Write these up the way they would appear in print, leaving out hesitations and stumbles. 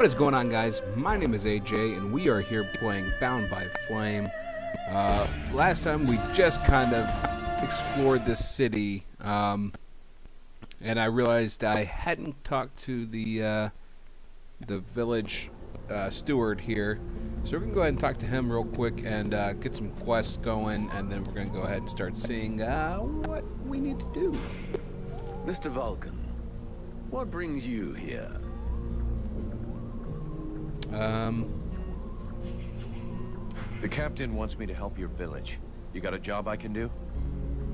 What is going on, guys? My name is AJ, and we are here playing Bound by Flame. Last time we just kind of explored this city, and I realized I hadn't talked to the village steward here, so we're gonna go ahead and talk to him real quick and get some quests going, and then we're gonna go ahead and start seeing what we need to do. Mr. Vulcan, what brings you here? The captain wants me to help your village. You got a job I can do?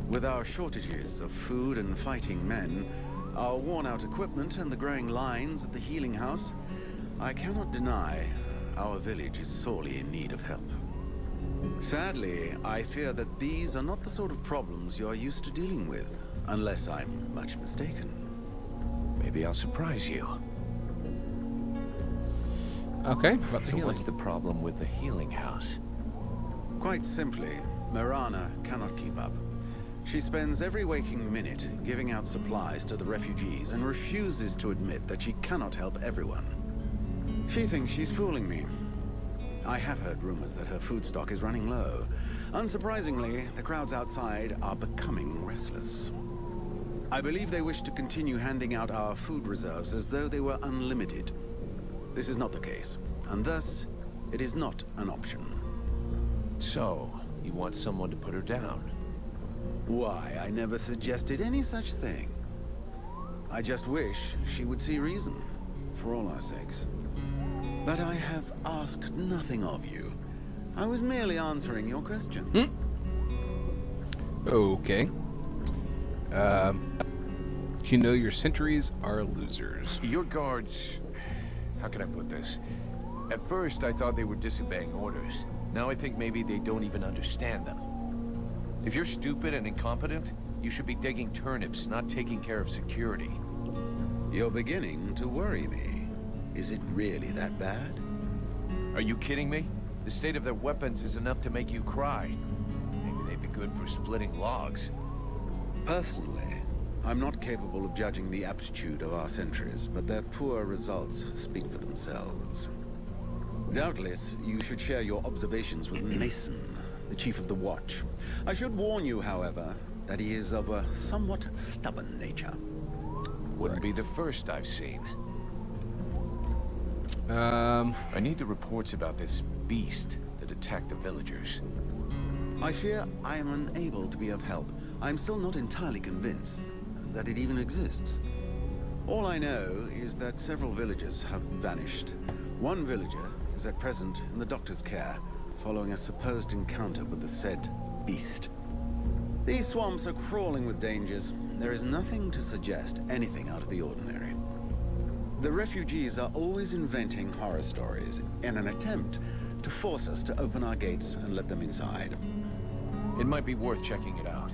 With our shortages of food and fighting men, our worn-out equipment and the growing lines at the healing house, I cannot deny our village is sorely in need of help. Sadly, I fear that these are not the sort of problems you are used to dealing with, unless I'm much mistaken. Maybe I'll surprise you. Okay, about the So healing. what's the problem with the healing house? Quite simply, Mirana cannot keep up. She spends every waking minute giving out supplies to the refugees and refuses to admit that she cannot help everyone. She thinks she's fooling me. I have heard rumors that her food stock is running low. Unsurprisingly, the crowds outside are becoming restless. I believe they wish to continue handing out our food reserves as though they were unlimited. This is not the case, and thus, it is not an option. So, you want someone to put her down? Why, I never suggested any such thing. I just wish she would see reason, for all our sakes. But I have asked nothing of you. I was merely answering your question. Okay. You know your sentries are losers. Your guards... How can I put this? At first, I thought they were disobeying orders. Now I think maybe they don't even understand them. If you're stupid and incompetent, you should be digging turnips, not taking care of security. You're beginning to worry me. Is it really that bad? Are you kidding me? The state of their weapons is enough to make you cry. Maybe they'd be good for splitting logs. Personally, I'm not capable of judging the aptitude of our sentries, but their poor results speak for themselves. Doubtless, you should share your observations with Mason, the chief of the watch. I should warn you, however, that he is of a somewhat stubborn nature. Wouldn't be the first I've seen. I need the reports about this beast that attacked the villagers. I fear I am unable to be of help. I'm still not entirely convinced that it even exists. All I know is that several villagers have vanished. One villager is at present in the doctor's care, following a supposed encounter with the said beast. These swamps are crawling with dangers. There is nothing to suggest anything out of the ordinary. The refugees are always inventing horror stories in an attempt to force us to open our gates and let them inside. It might be worth checking it out.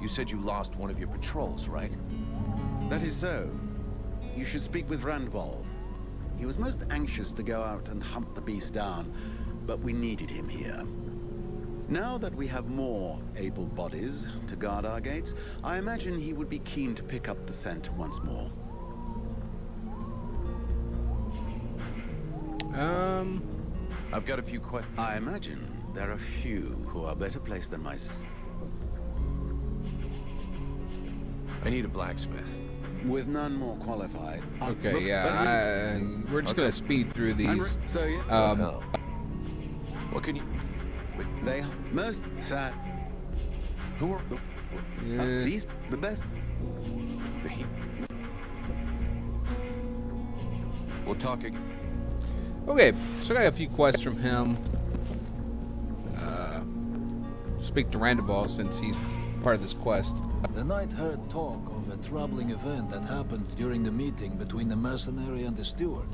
You said you lost one of your patrols, right? That is so. You should speak with Randval. He was most anxious to go out and hunt the beast down, but we needed him here. Now that we have more able bodies to guard our gates, I imagine he would be keen to pick up the scent once more. I've got a few questions. I imagine there are few who are better placed than myself. I need a blacksmith. With none more qualified. Okay, Look, yeah, we're just gonna speed through these. So yeah, Oh. What can you... Wait, they most sad. who are... Yeah. These the best. The heat... We'll talk again. Okay, so I got a few quests from him. Speak to Randaval since he's part of this quest. The knight heard talk of a troubling event that happened during the meeting between the mercenary and the steward.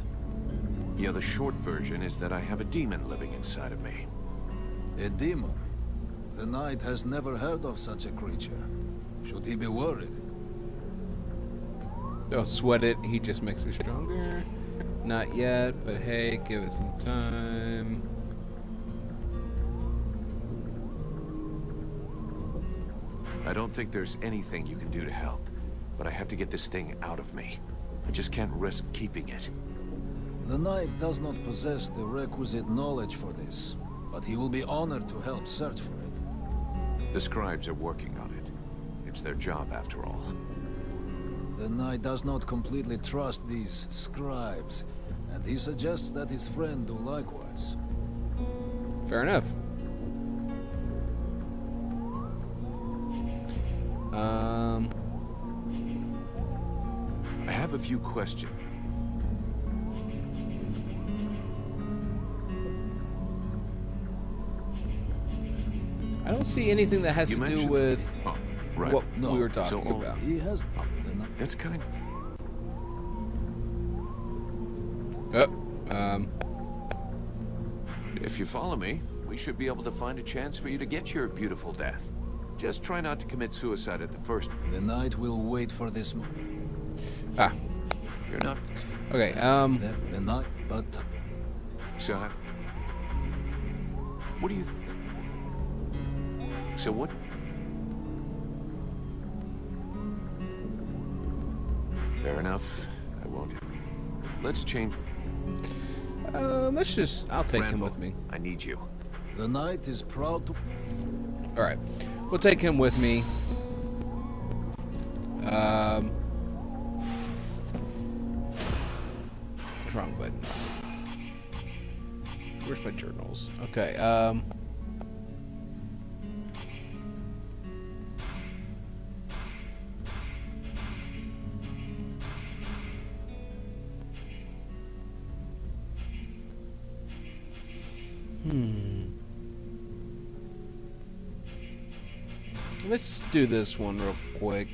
Yeah, the short version is that I have a demon living inside of me. A demon? The knight has never heard of such a creature. Should he be worried? Don't sweat it, he just makes me stronger. Not yet, but hey, give it some time. I don't think there's anything you can do to help, but I have to get this thing out of me. I just can't risk keeping it. The knight does not possess the requisite knowledge for this, but he will be honored to help search for it. The scribes are working on it. It's their job, after all. The knight does not completely trust these scribes, and he suggests that his friend do likewise. Fair enough. I have a few questions. I don't see anything that has You to do mentioned- with Oh, right. what No, we were so talking all- about. He has... That's kind If you follow me, we should be able to find a chance for you to get your beautiful death. Just try not to commit suicide at the first. The knight will wait for this Ah, You're not... okay. The knight, but... So... What do you... So what... Fair enough. I won't. Let's change... Let's just. I'll take him Randall, with me. I need you. The knight is proud to... All right, we'll take him with me. Wrong button. Where's my journals? Okay. Let's do this one real quick.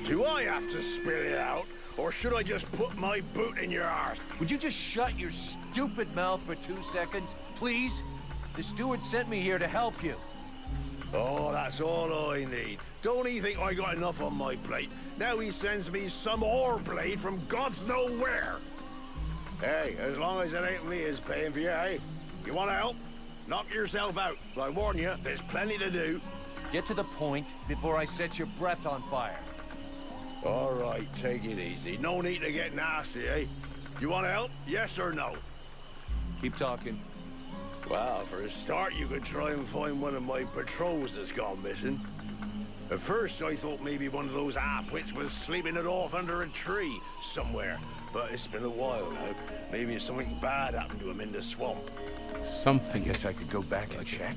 Do I have to spill it out, or should I just put my boot in your arse? Would you just shut your stupid mouth for 2 seconds, please? The steward sent me here to help you. Oh, that's all I need. Don't he think I got enough on my plate? Now he sends me some ore blade from God's nowhere. Hey, as long as it ain't me is paying for you, hey? You want to help? Knock yourself out. But I warn you, there's plenty to do. Get to the point before I set your breath on fire. All right, take it easy. No need to get nasty, eh? You want to help? Yes or no? Keep talking. Well, for a start, you could try and find one of my patrols that's gone missing. At first, I thought maybe one of those half-wits was sleeping it off under a tree somewhere. But it's been a while now. Maybe something bad happened to him in the swamp. Something. Guess I could go back and check.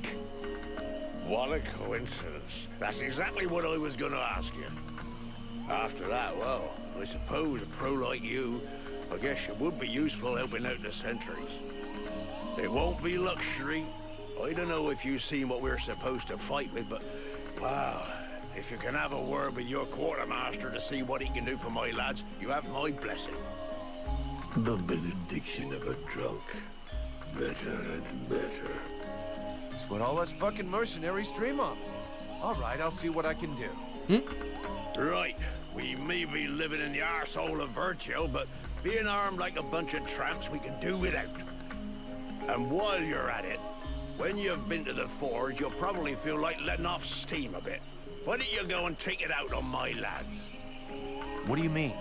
What a coincidence. That's exactly what I was gonna ask you. After that, well, I suppose a pro like you, I guess you would be useful helping out the sentries. It won't be luxury. I don't know if you've seen what we're supposed to fight with, but, wow, if you can have a word with your quartermaster to see what he can do for my lads, you have my blessing. The benediction of a drunk. Better and better. It's what all us fucking mercenaries dream of. All right, I'll see what I can do. Right. We may be living in the arsehole of Virgil, but being armed like a bunch of tramps, we can do without. And while you're at it, when you've been to the forge, you'll probably feel like letting off steam a bit. Why don't you go and take it out on my lads? What do you mean?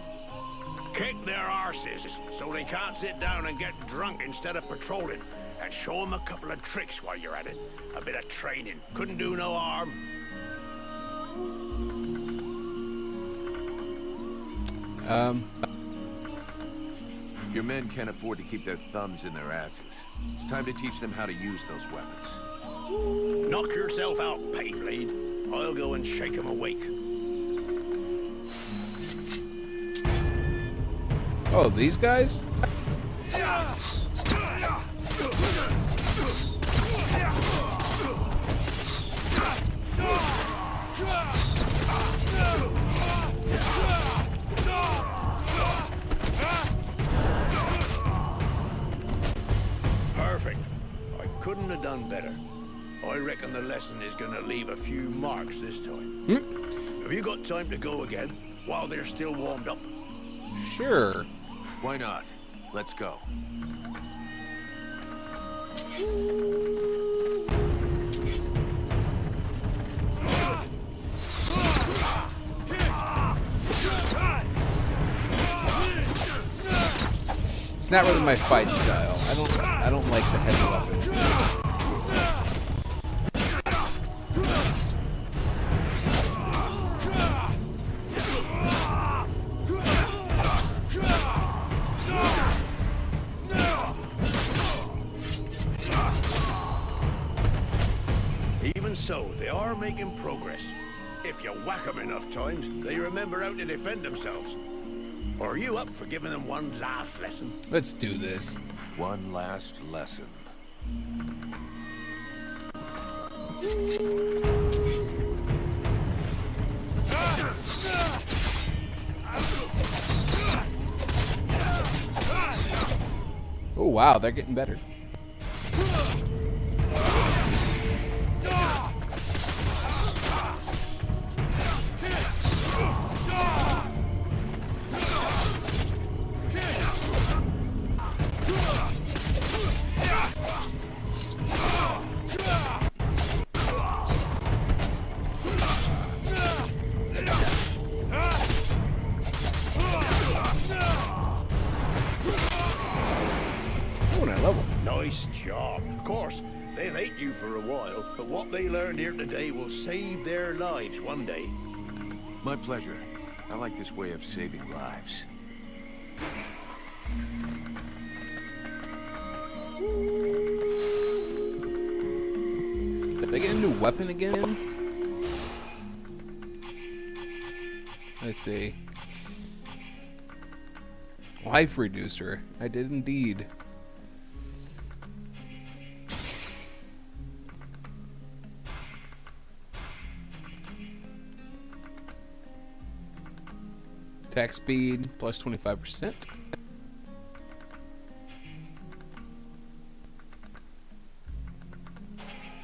Kick their arses so they can't sit down and get drunk instead of patrolling. And show them a couple of tricks while you're at it. A bit of training. Couldn't do no harm. Your men can't afford to keep their thumbs in their asses. It's time to teach them how to use those weapons. Knock yourself out, Payblade. I'll go and shake them awake. Oh, these guys? done better. I reckon the lesson is gonna leave a few marks this time. Have you got time to go again, while they're still warmed up? Sure. Why not? Let's go. It's not really my fight style. I don't like the heavy weapon. Even so, they are making progress. If you whack them enough times, they remember how to defend themselves. Are you up for giving them one last lesson? Let's do this. One last lesson. Oh wow, they're getting better. Nice job. Of course, they'll hate you for a while, but what they learned here today will save their lives one day. My pleasure. I like this way of saving lives. Did they get a new weapon again? Let's see. Life reducer. I did indeed. Attack speed plus 25%.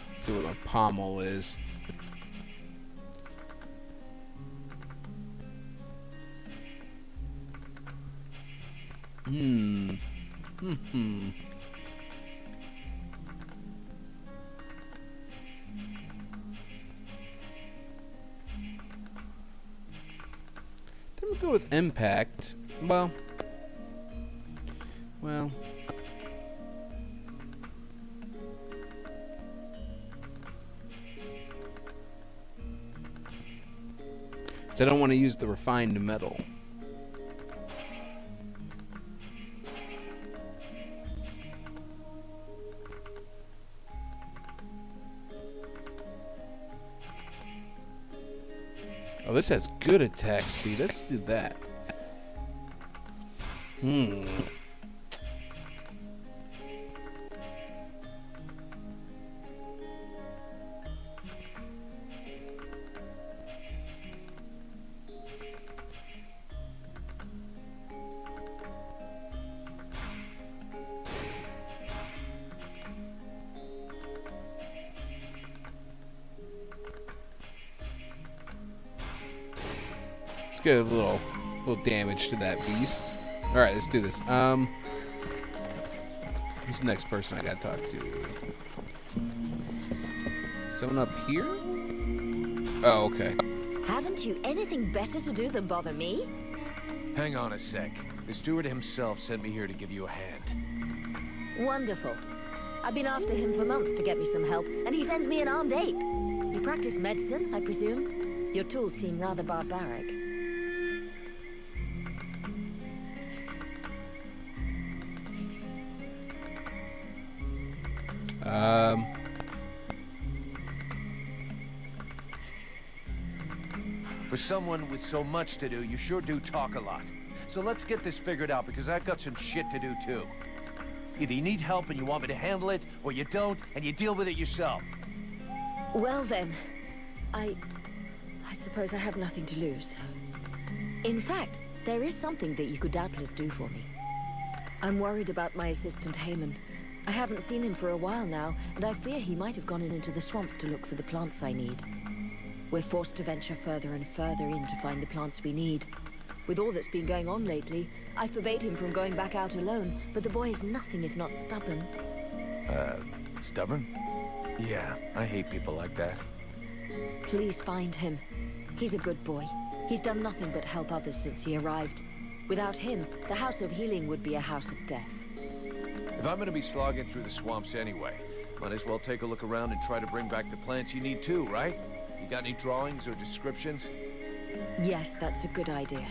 Let's see what my pommel is. Then we'll go with impact. Well. So I don't want to use the refined metal. Oh, this has good attack speed. Let's do that. Let's get a little damage to that beast. All right, let's do this. Who's the next person I gotta talk to? Someone up here? Oh, okay. Haven't you anything better to do than bother me? Hang on a sec. The steward himself sent me here to give you a hand. Wonderful. I've been after him for months to get me some help, and he sends me an armed ape. You practice medicine, I presume? Your tools seem rather barbaric. For someone with so much to do, you sure do talk a lot. So let's get this figured out, because I've got some shit to do too. Either you need help and you want me to handle it, or you don't and you deal with it yourself. Well then, I suppose I have nothing to lose. In fact, there is something that you could doubtless do for me. I'm worried about my assistant Haman. I haven't seen him for a while now, and I fear he might have gone into the swamps to look for the plants I need. We're forced to venture further and further in to find the plants we need. With all that's been going on lately, I forbade him from going back out alone, but the boy is nothing if not stubborn. Stubborn? Yeah, I hate people like that. Please find him. He's a good boy. He's done nothing but help others since he arrived. Without him, the House of Healing would be a house of death. If I'm gonna be slogging through the swamps anyway, might as well take a look around and try to bring back the plants you need too, right? You got any drawings or descriptions? Yes, that's a good idea.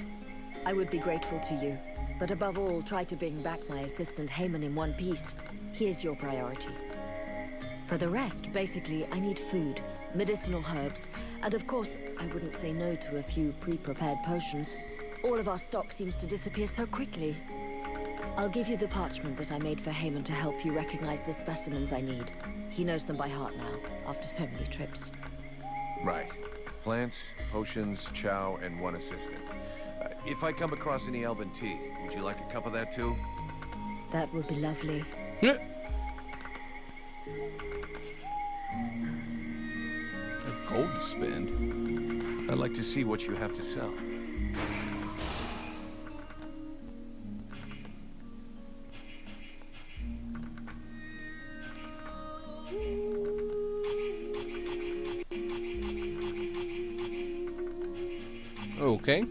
I would be grateful to you. But above all, try to bring back my assistant Haman in one piece. He is your priority. For the rest, basically, I need food, medicinal herbs, and of course, I wouldn't say no to a few pre-prepared potions. All of our stock seems to disappear so quickly. I'll give you the parchment that I made for Haman to help you recognize the specimens I need. He knows them by heart now, after so many trips. Right. Plants, potions, chow, and one assistant. If I come across any elven tea, would you like a cup of that too? That would be lovely. A gold to spend. I'd like to see what you have to sell. Okay.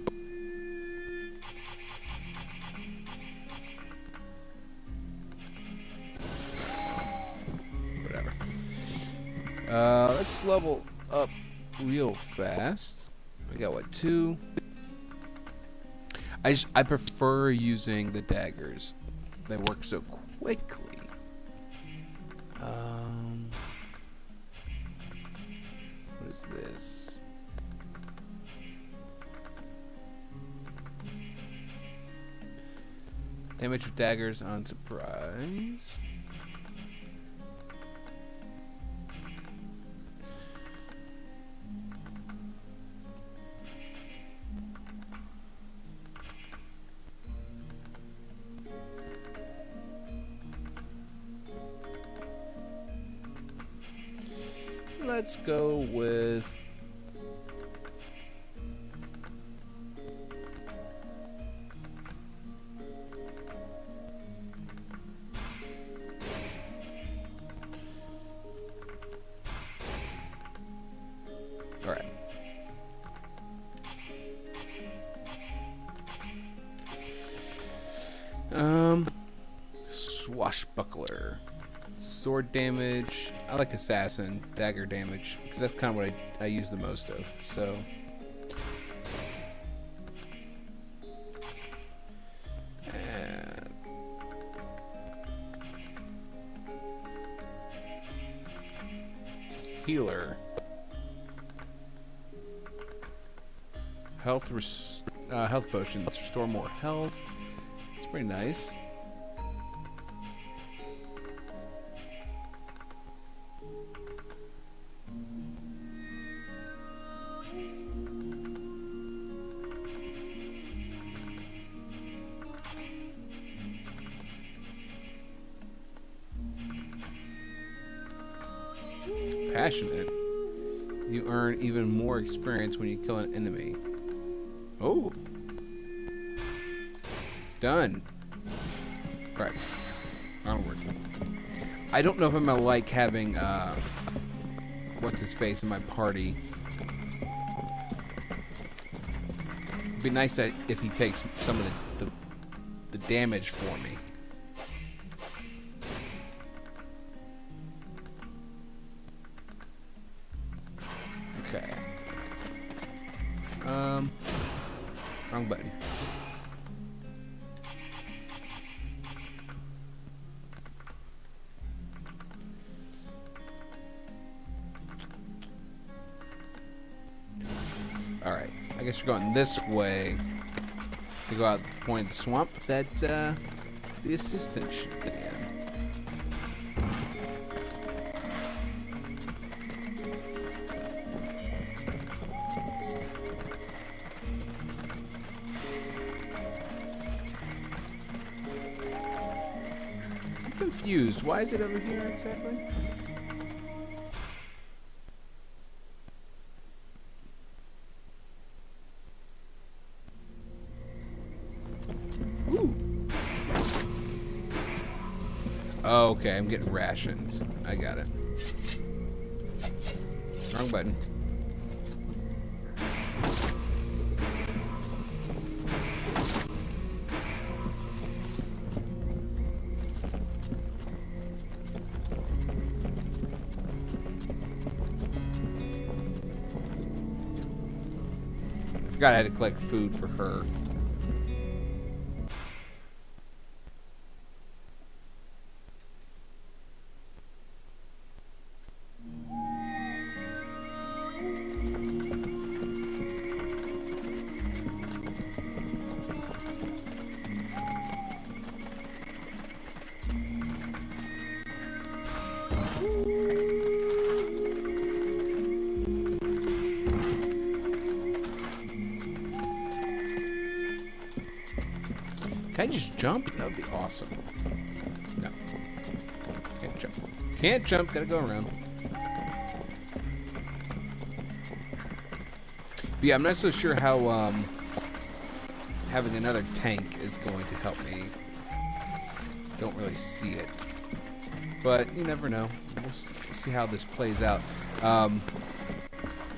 Whatever. Let's level up real fast. We got what, 2? I prefer using the daggers. They work so quickly. What is this? Damage of daggers on surprise. Let's go with all right. Swashbuckler. Sword damage. I like assassin. Dagger damage, because that's kind of what I use the most of. So. And healer. Health potion. Let's restore more health. It's pretty nice. Passionate. You earn even more experience when you kill an enemy. Oh. Done. Right. Onward. I don't know if I'm gonna like having what's his face in my party. It'd be nice that if he takes some of the damage for me. Okay. Wrong button. Alright, I guess we're going this way to go out the point of the swamp that the assistant should be in. confused. Why is it over here exactly? Ooh. Oh, okay, I'm getting rations. I got it. Wrong button. I forgot I had to collect food for her. Can I just jump? That would be awesome. No. Can't jump. Can't jump, gotta go around. But yeah, I'm not so sure how having another tank is going to help me. Don't really see it. But you never know. We'll see how this plays out.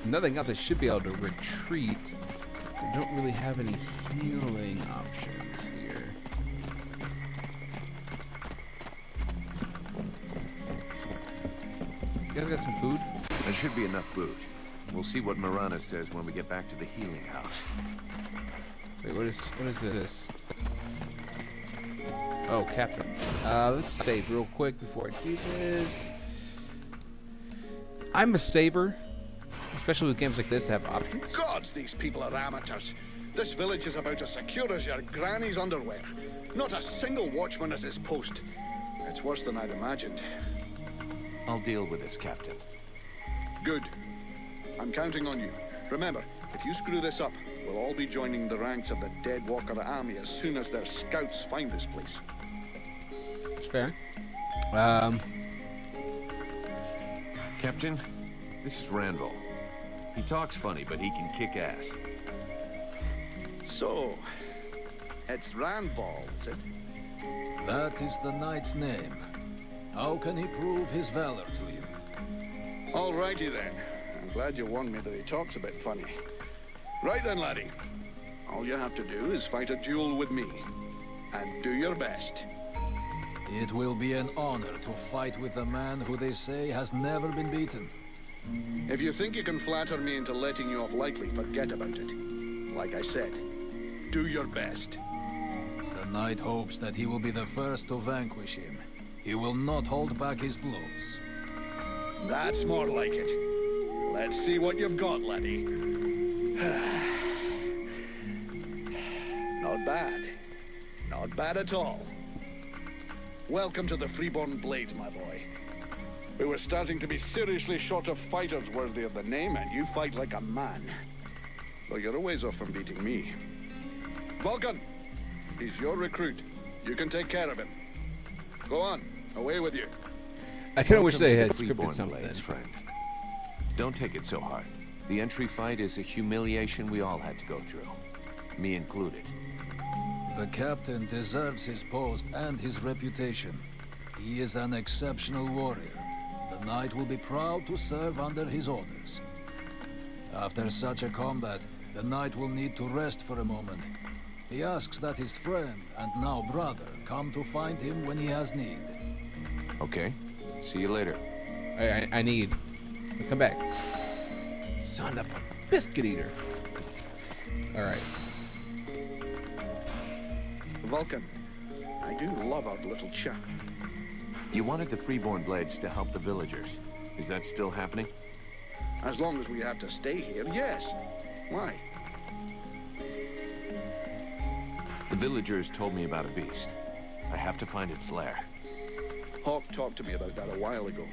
Nothing else, I should be able to retreat. I don't really have any healing options here. You guys got some food? There should be enough food. We'll see what Marana says when we get back to the healing house. Wait, what is this? Oh, Captain. Let's save real quick before I do this. I'm a saver, especially with games like this that have options. Gods, these people are amateurs. This village is about as secure as your granny's underwear. Not a single watchman at his post. It's worse than I'd imagined. I'll deal with this, Captain. Good. I'm counting on you. Remember, if you screw this up, we'll all be joining the ranks of the Deadwalker army as soon as their scouts find this place. It's fair. Captain, this is Randall. He talks funny, but he can kick ass. So, it's Randval, is it? That is the knight's name. How can he prove his valor to you? Alrighty then. I'm glad you warned me that he talks a bit funny. Right then, laddie. All you have to do is fight a duel with me. And do your best. It will be an honor to fight with a man who they say has never been beaten. If you think you can flatter me into letting you off lightly, forget about it. Like I said, do your best. The knight hopes that he will be the first to vanquish him. He will not hold back his blows. That's more like it. Let's see what you've got, laddie. Not bad. Not bad at all. Welcome to the Freeborn Blades, my boy. We were starting to be seriously short of fighters worthy of the name, and you fight like a man. Though you're a ways off from beating me. Vulcan, he's your recruit. You can take care of him. Go on, away with you. I kind of wish they had Freeborn scripted something. Blades, friend. Don't take it so hard. The entry fight is a humiliation we all had to go through. Me included. The captain deserves his post and his reputation. He is an exceptional warrior. The knight will be proud to serve under his orders. After such a combat, the knight will need to rest for a moment. He asks that his friend, and now brother, come to find him when he has need. Okay. See you later. I need. Come back. Son of a biscuit eater. Alright. Vulcan, I do love our little chat. You wanted the Freeborn Blades to help the villagers. Is that still happening? As long as we have to stay here, yes. Why? The villagers told me about a beast. I have to find its lair. Hawk talked to me about that a while ago.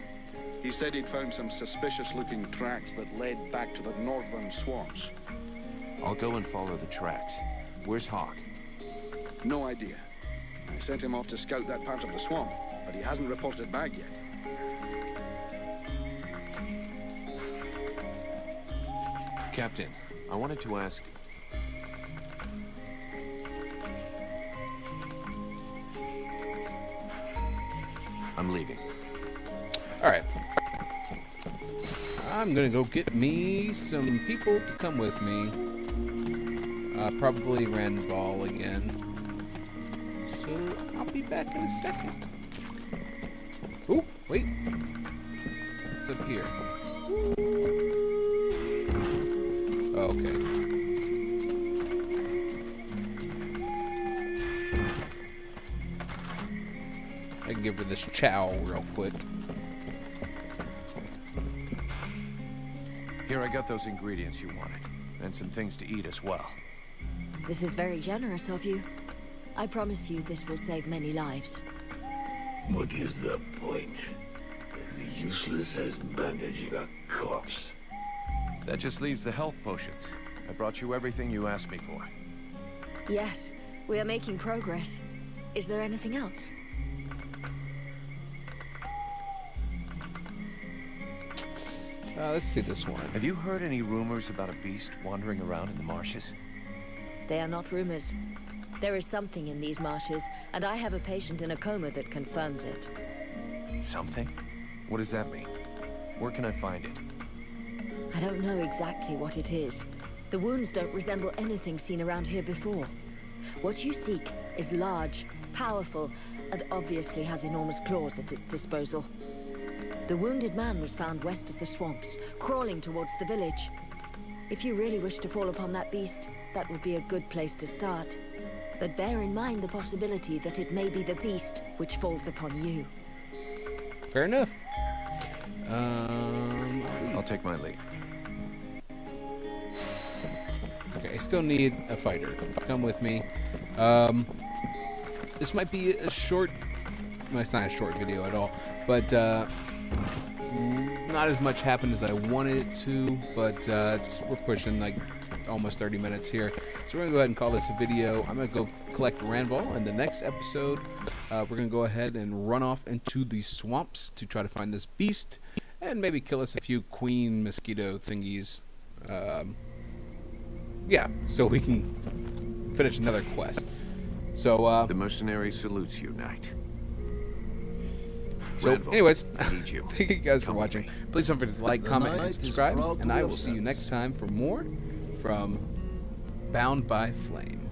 He said he'd found some suspicious-looking tracks that led back to the northern swamps. I'll go and follow the tracks. Where's Hawk? No idea. I sent him off to scout that part of the swamp. but he hasn't reported back yet. Captain, I wanted to ask... I'm leaving. Alright. I'm gonna go get me some people to come with me. Probably Randall again. So I'll be back in a second. Oh, wait. What's up here? Okay. I can give her this chow real quick. Here, I got those ingredients you wanted. And some things to eat as well. This is very generous of you. I promise you this will save many lives. What is the point? As useless as bandaging a corpse. That just leaves the health potions. I brought you everything you asked me for. Yes, we are making progress. Is there anything else? Let's see this one. Have you heard any rumors about a beast wandering around in the marshes? They are not rumors. There is something in these marshes, and I have a patient in a coma that confirms it. Something? What does that mean? Where can I find it? I don't know exactly what it is. The wounds don't resemble anything seen around here before. What you seek is large, powerful, and obviously has enormous claws at its disposal. The wounded man was found west of the swamps, crawling towards the village. If you really wish to fall upon that beast, that would be a good place to start. But bear in mind the possibility that it may be the beast which falls upon you. Fair enough. I'll take my lead. Okay, I still need a fighter. Come with me. This might be a short... Well, it's not a short video at all. But, not as much happened as I wanted it to. But, we're pushing, like, almost 30 minutes here. So we're going to go ahead and call this a video. I'm going to go collect Randall. In the next episode, we're going to go ahead and run off into the swamps to try to find this beast. And maybe kill us a few queen mosquito thingies. Yeah, so we can finish another quest. So, The mercenary salutes you, knight. so Randall, anyways, I need you. thank you guys for Come with watching. me. Please don't forget to like, The comment, knight and is subscribe. proud to And I be will of see you service. next time for more from Bound by Flame.